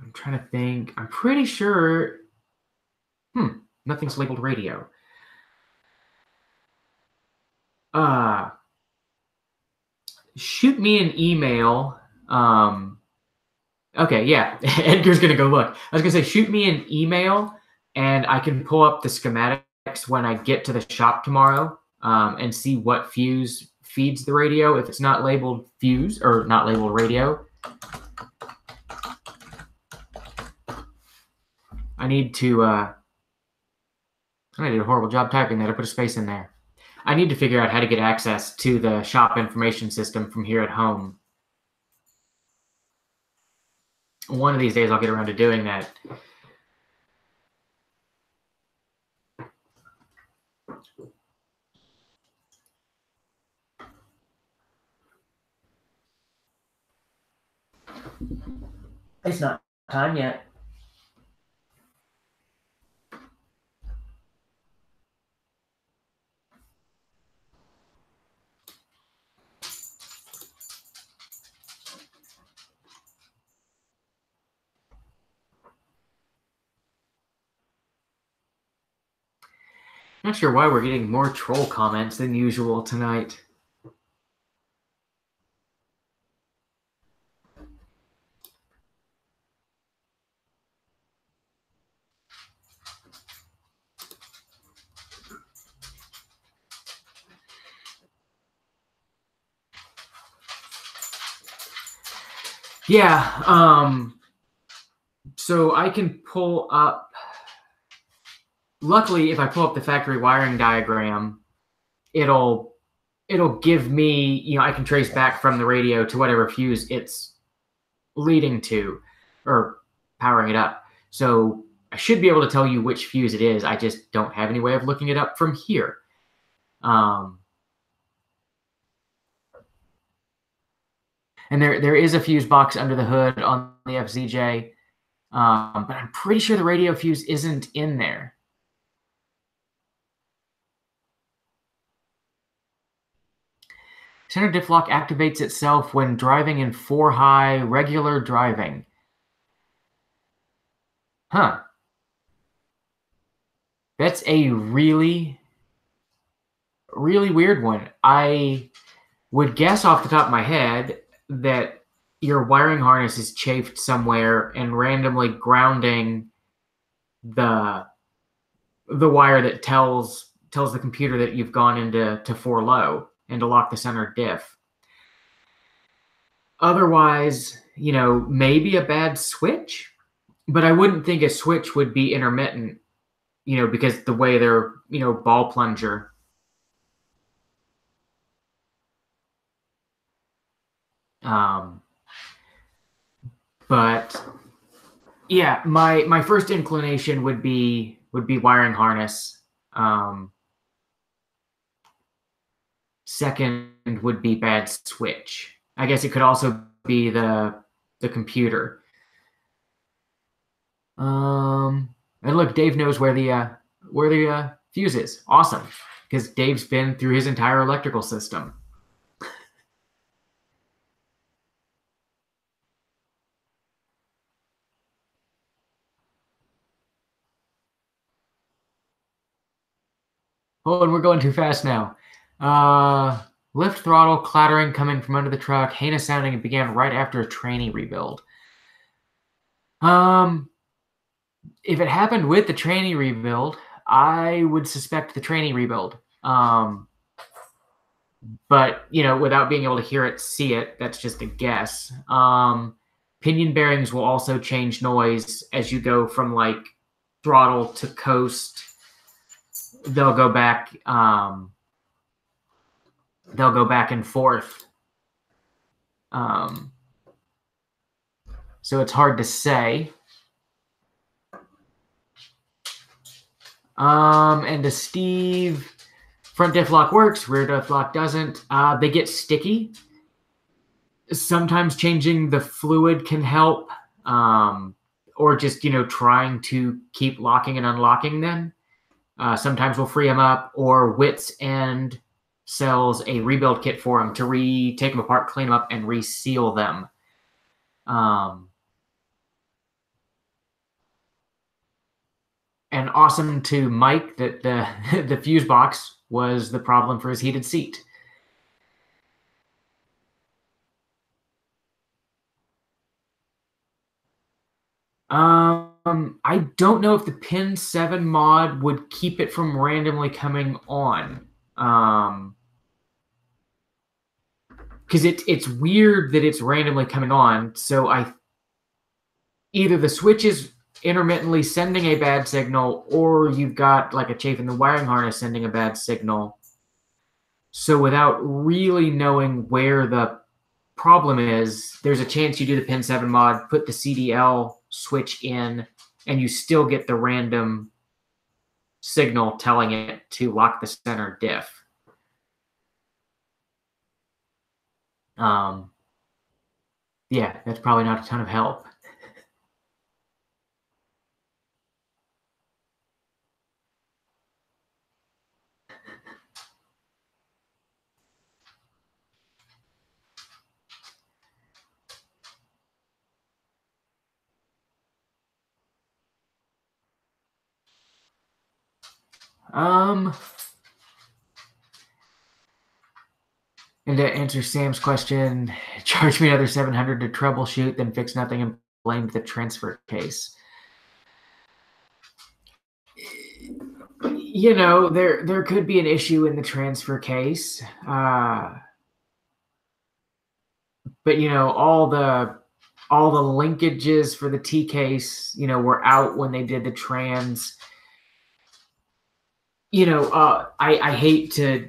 I'm trying to think. I'm pretty sure. Nothing's labeled radio. Shoot me an email. Okay, yeah. Edgar's going to go look. I was going to say, shoot me an email, and I can pull up the schematics when I get to the shop tomorrow and see what fuse feeds the radio. If it's not labeled fuse or not labeled radio, I need to... I did a horrible job typing that. I put a space in there. I need to figure out how to get access to the shop information system from here at home. One of these days I'll get around to doing that. It's not time yet. Not sure why we're getting more troll comments than usual tonight. Yeah, so I can pull up, luckily if I pull up the factory wiring diagram, it'll give me, I can trace back from the radio to whatever fuse it's leading to or powering it up. So I should be able to tell you which fuse it is. I just don't have any way of looking it up from here. And there is a fuse box under the hood on the FZJ, but I'm pretty sure the radio fuse isn't in there. Center diff lock activates itself when driving in 4 high regular driving. Huh. That's a really, really weird one. I would guess off the top of my head that your wiring harness is chafed somewhere and randomly grounding the wire that tells the computer that you've gone into 4 low and to lock the center diff. Otherwise, maybe a bad switch, but I wouldn't think a switch would be intermittent, because the way they're, ball plunger. But yeah, my first inclination would be wiring harness. Second would be bad switch. I guess it could also be the computer. And look, Dave knows where the fuse is. Awesome, because Dave's been through his entire electrical system. Oh, and we're going too fast now. Lift throttle clattering coming from under the truck, heinous sounding. It began right after a tranny rebuild. If it happened with the tranny rebuild, I would suspect the tranny rebuild. But without being able to hear it, see it, that's just a guess. Pinion bearings will also change noise as you go from like throttle to coast. They'll go back. They'll go back and forth. so it's hard to say. And to Steve, front diff lock works, rear diff lock doesn't. They get sticky. Sometimes changing the fluid can help, or just, trying to keep locking and unlocking them. Sometimes we'll free them up, or Wits and sells a rebuild kit for them to take them apart, clean them up, and reseal them. And awesome to Mike that the fuse box was the problem for his heated seat. I don't know if the Pin 7 mod would keep it from randomly coming on. Because it's weird that it's randomly coming on. So either the switch is intermittently sending a bad signal, or you've got like a chafe in the wiring harness sending a bad signal. So without really knowing where the problem is, there's a chance you do the Pin 7 mod, put the CDL switch in, and you still get the random signal telling it to lock the center diff. Yeah, that's probably not a ton of help. And to answer Sam's question, charge me another $700 to troubleshoot, then fix nothing and blame the transfer case. There could be an issue in the transfer case. But all the linkages for the T case, were out when they did the trans. I hate to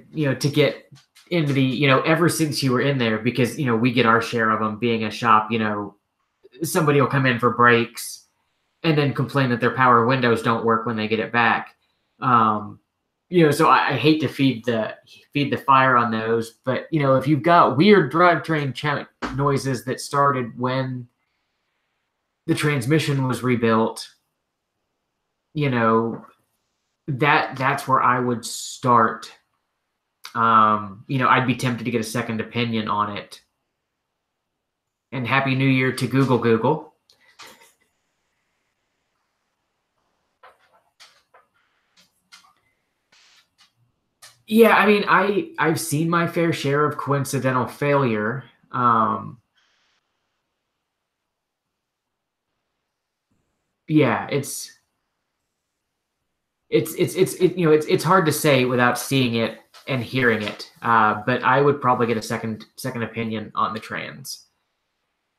get into the, ever since you were in there, because, we get our share of them being a shop, somebody will come in for brakes and then complain that their power windows don't work when they get it back. So I hate to feed the fire on those, but, if you've got weird drivetrain noises that started when the transmission was rebuilt, that's where I would start. I'd be tempted to get a second opinion on it. And Happy New Year to Google. Yeah, I mean, I've seen my fair share of coincidental failure. Yeah, it's hard to say without seeing it and hearing it. But I would probably get a second opinion on the trans.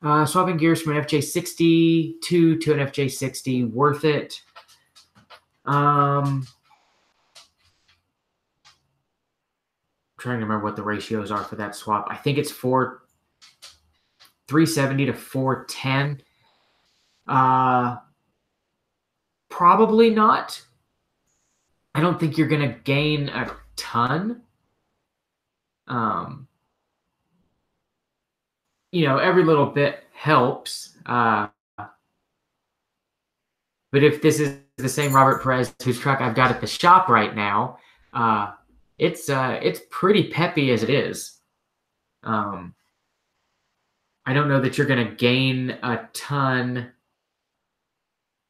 Swapping gears from an FJ60 to an FJ60, worth it. Trying to remember what the ratios are for that swap. I think it's 370 to 410. Probably not. I don't think you're going to gain a ton. Every little bit helps. But if this is the same Robert Perez whose truck I've got at the shop right now, it's pretty peppy as it is. I don't know that you're going to gain a ton.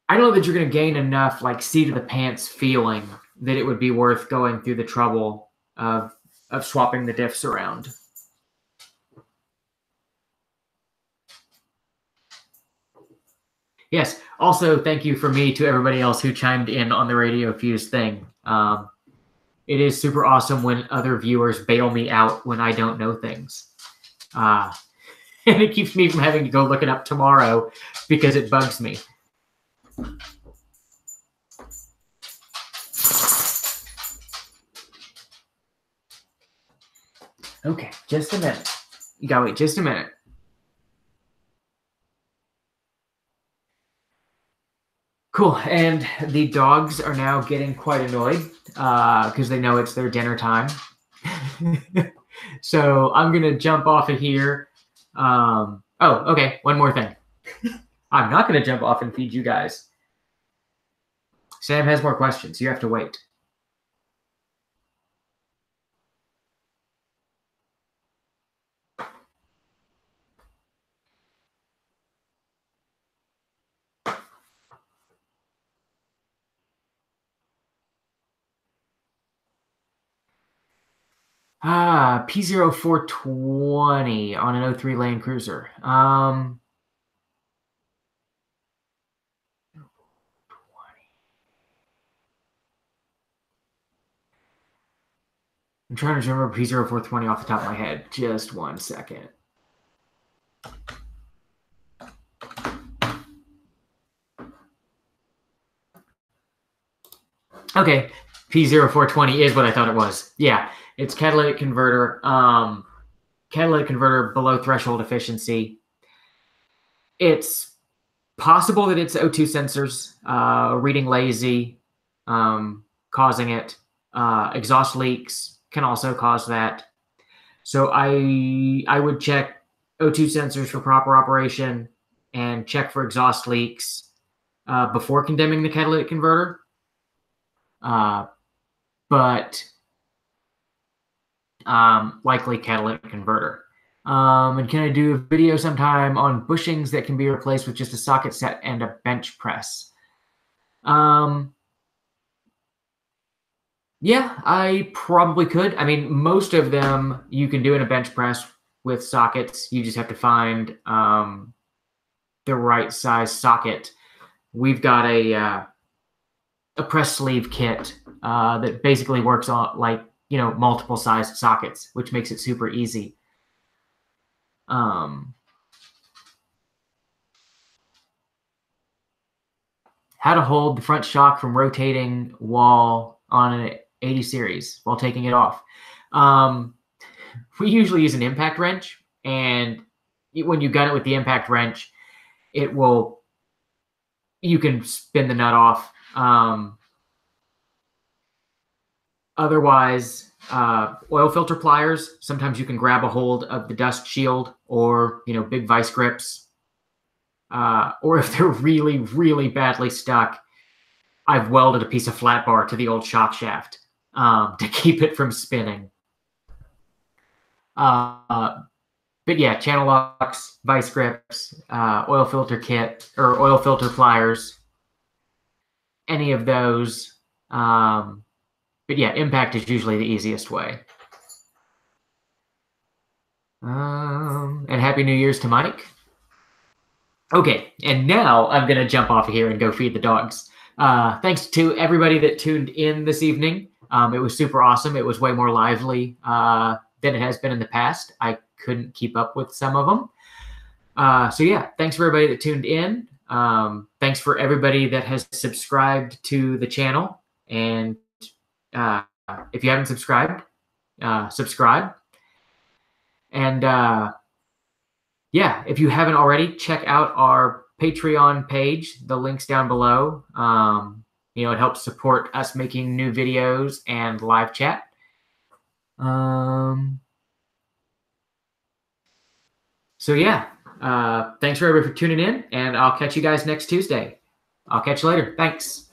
I don't know that you're going to gain enough like seat of the pants feeling that it would be worth going through the trouble of swapping the diffs around. Yes. Also, thank you from me to everybody else who chimed in on the Radio Fuse thing. It is super awesome when other viewers bail me out when I don't know things. And it keeps me from having to go look it up tomorrow because it bugs me. Okay, just a minute. You gotta wait just a minute. Cool. And the dogs are now getting quite annoyed because they know it's their dinner time. So I'm going to jump off of here. Oh, okay. One more thing. I'm not going to jump off and feed you guys. Sam has more questions. You have to wait. P0420 on an 03 Land Cruiser. I'm trying to remember P0420 off the top of my head. Just one second. Okay, P0420 is what I thought it was. Yeah, it's catalytic converter. Catalytic converter below threshold efficiency. It's possible that it's O2 sensors reading lazy, causing it. Exhaust leaks can also cause that. So I would check O2 sensors for proper operation and check for exhaust leaks before condemning the catalytic converter. But likely catalytic converter. And can I do a video sometime on bushings that can be replaced with just a socket set and a bench press? Yeah, I probably could. I mean, most of them you can do in a bench press with sockets. You just have to find the right size socket. We've got a press sleeve kit that basically works on like, multiple sized sockets, which makes it super easy. How to hold the front shock from rotating wall on an 80 series while taking it off. We usually use an impact wrench, and when you gun it with the impact wrench, you can spin the nut off. Otherwise, oil filter pliers, sometimes you can grab a hold of the dust shield or, big vice grips. Or if they're really, really badly stuck, I've welded a piece of flat bar to the old shock shaft to keep it from spinning. But yeah, channel locks, vice grips, oil filter kit or oil filter pliers, any of those. But yeah, impact is usually the easiest way. And Happy New Year's to Mike. Okay, and now I'm going to jump off of here and go feed the dogs. Thanks to everybody that tuned in this evening. It was super awesome. It was way more lively than it has been in the past. I couldn't keep up with some of them. So yeah, thanks for everybody that tuned in. Thanks for everybody that has subscribed to the channel. And if you haven't subscribed, subscribe. And yeah, if you haven't already, check out our Patreon page. The link's down below. It helps support us making new videos and live chat. So yeah, thanks for everybody for tuning in, and I'll catch you guys next Tuesday. I'll catch you later. Thanks.